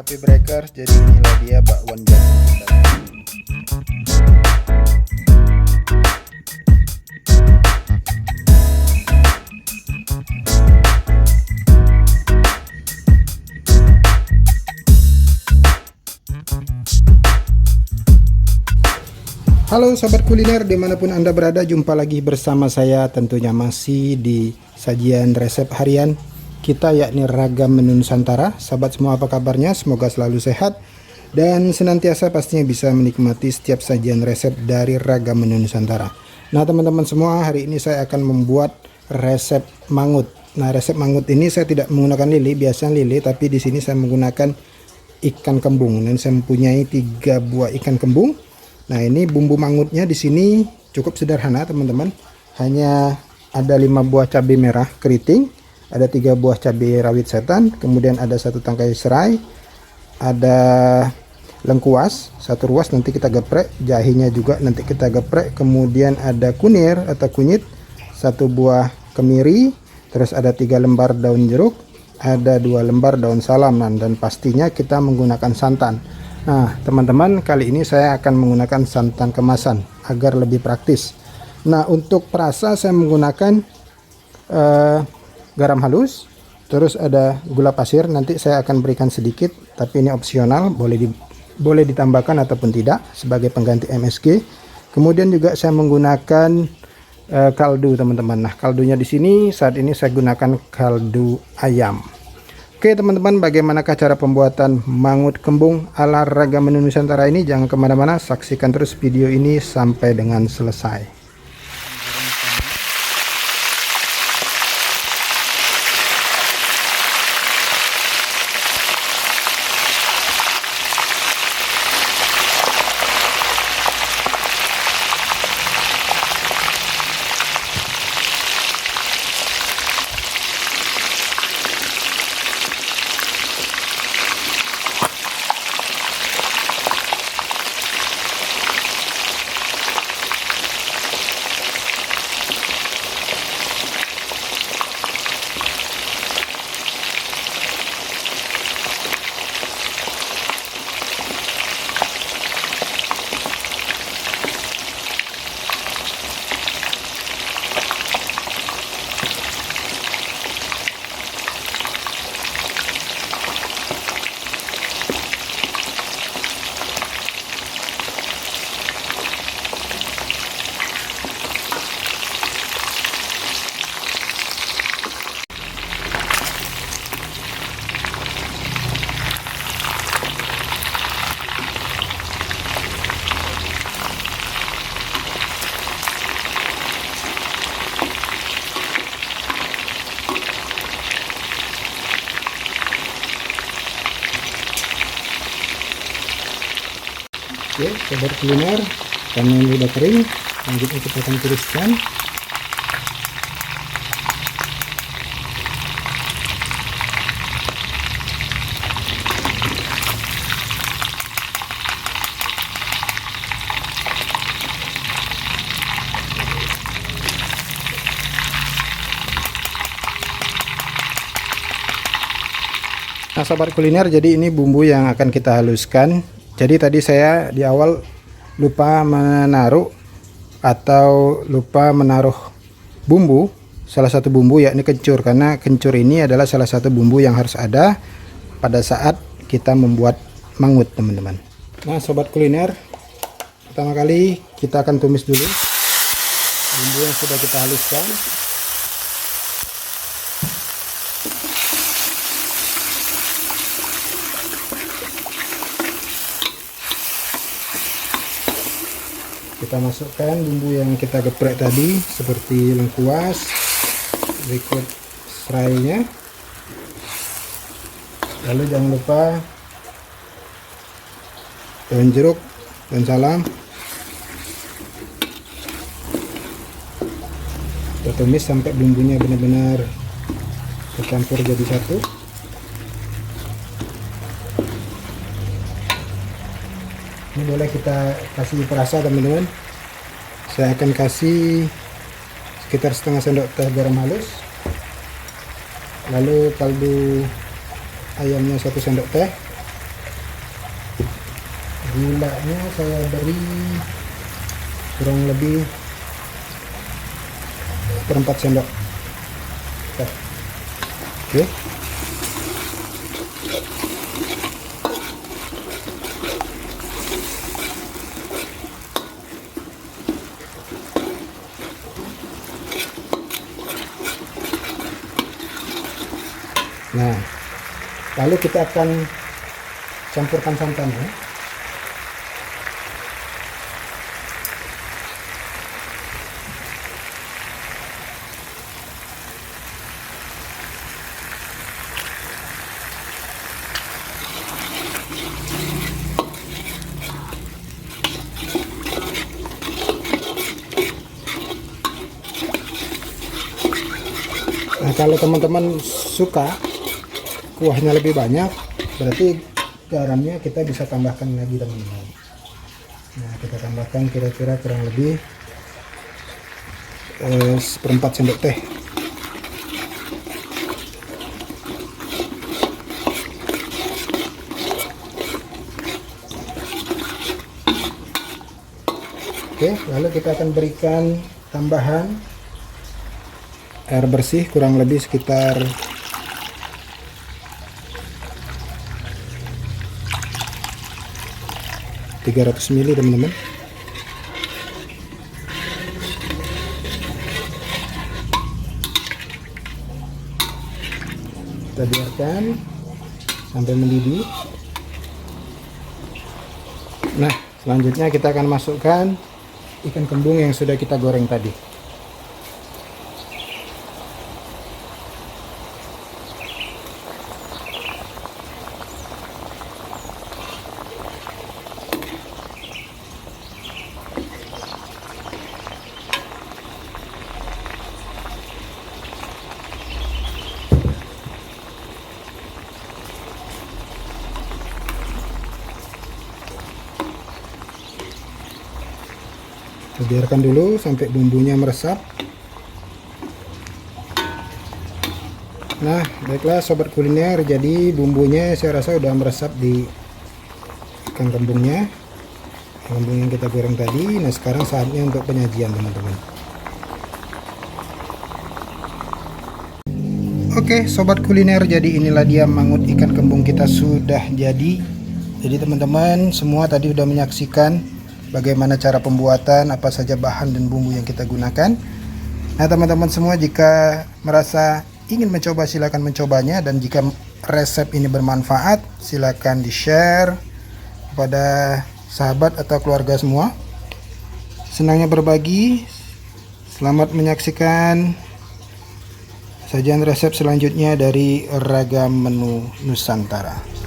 Happy Breaker. Jadi inilah dia bakwan jagung Sunda. Halo sobat kuliner dimanapun anda berada, jumpa lagi bersama saya, tentunya masih di sajian resep harian kita, yakni ragam menu Nusantara. Sahabat semua, apa kabarnya? Semoga selalu sehat dan senantiasa pastinya bisa menikmati setiap sajian resep dari ragam menu Nusantara. Nah teman-teman semua, hari ini saya akan membuat resep mangut. Nah resep mangut ini saya tidak menggunakan lili, biasanya lili, tapi di sini saya menggunakan ikan kembung. Dan saya mempunyai 3 buah ikan kembung. Nah ini bumbu mangutnya di sini cukup sederhana teman-teman, hanya ada 5 buah cabai merah keriting, ada 3 buah cabai rawit setan, kemudian ada 1 tangkai serai, ada lengkuas 1 ruas nanti kita geprek, jahenya juga nanti kita geprek, kemudian ada kunir atau kunyit 1 buah kemiri, terus ada 3 lembar daun jeruk, ada 2 lembar daun salam, dan pastinya kita menggunakan santan. Nah teman-teman, kali ini saya akan menggunakan santan kemasan agar lebih praktis. Nah untuk perasa saya menggunakan garam halus, terus ada gula pasir, nanti saya akan berikan sedikit tapi ini opsional, boleh ditambahkan ataupun tidak sebagai pengganti MSG. Kemudian juga saya menggunakan kaldu teman-teman. Nah kaldunya di sini saat ini saya gunakan kaldu ayam. Oke teman-teman, bagaimanakah cara pembuatan mangut kembung ala ragam menu Nusantara ini? Jangan kemana-mana, saksikan terus video ini sampai dengan selesai. Oke, sobat kuliner, karena ini udah kering, selanjutnya kita akan tiriskan. Nah sobat kuliner, jadi ini bumbu yang akan kita haluskan. Jadi tadi saya di awal lupa menaruh bumbu, salah satu bumbu yakni kencur, karena kencur ini adalah salah satu bumbu yang harus ada pada saat kita membuat mangut teman-teman. Nah sobat kuliner, pertama kali kita akan tumis dulu bumbu yang sudah kita haluskan. Kita masukkan bumbu yang kita geprek tadi seperti lengkuas, berikut serainya, lalu jangan lupa daun jeruk dan salam. Kita tumis sampai bumbunya benar-benar tercampur jadi satu. Ini boleh kita kasih perasa teman-teman. Saya akan kasih sekitar setengah sendok teh garam halus, lalu kaldu ayamnya 1 sendok teh, Gulanya saya beri kurang lebih 1/4 sendok. Oke. Nah, lalu kita akan campurkan santannya. Nah, kalau teman-teman suka kuahnya lebih banyak, berarti garamnya kita bisa tambahkan lagi teman-teman. Nah, kita tambahkan kira-kira kurang lebih 1/4 sendok teh. Oke, lalu kita akan berikan tambahan air bersih kurang lebih sekitar 300 ml teman-teman. Kita biarkan sampai mendidih. Nah, selanjutnya kita akan masukkan ikan kembung yang sudah kita goreng tadi. Kita biarkan dulu sampai bumbunya meresap. Nah, baiklah sobat kuliner, jadi bumbunya saya rasa udah meresap di ikan kembungnya, kembung yang kita goreng tadi. Nah, sekarang saatnya untuk penyajian teman-teman. Oke sobat kuliner, jadi inilah dia mangut ikan kembung kita sudah jadi. Jadi teman-teman semua tadi udah menyaksikan bagaimana cara pembuatan, apa saja bahan dan bumbu yang kita gunakan. Nah teman-teman semua, jika merasa ingin mencoba silahkan mencobanya, dan jika resep ini bermanfaat silahkan di share kepada sahabat atau keluarga semua. Senangnya berbagi. Selamat menyaksikan sajian resep selanjutnya dari Ragam Menu Nusantara.